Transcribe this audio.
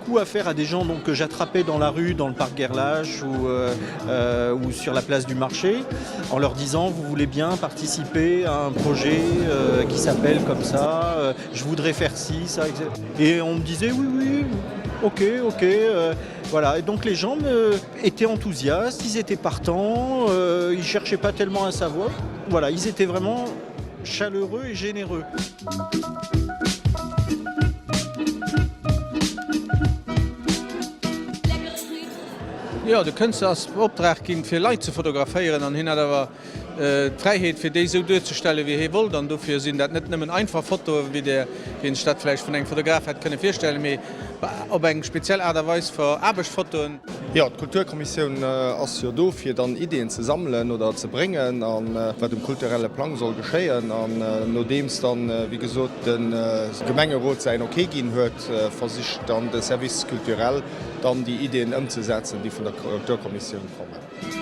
beaucoup affaire à des gens donc, que j'attrapais dans la rue, dans le parc Gerlache ou sur la place du marché, en leur disant vous voulez bien participer à un projet qui s'appelle comme ça, je voudrais faire ci, ça, etc. Et on me disait oui, ok. Voilà, et donc les gens étaient enthousiastes, ils étaient partants, ils cherchaient pas tellement à savoir. Voilà, ils étaient vraiment chaleureux et généreux. Ja, de Künstler als Auftrag ging fir Leiit zu fotografieren, an hin awer Freiheet fir déi so durchzustelle wie he wollt, dann dofir sinn dat net nëmmen einfach Foto wie den Stadtfleisch vun eng Fotograf hat könne firstellen méi op eng speziell Aderweis ver Abbechfotoen. Ja, die Kulturkommission ass jo do fir dann Ideen ze sammeln oder ze bringen an wat dem kulturelle Plan soll geschéien an no deems dann wie gesot den Gemengerot se okay ginn huet versicht dann de Service kulturell dann die Ideen ëmzusetzen, die vun der Kulturkommission kommen.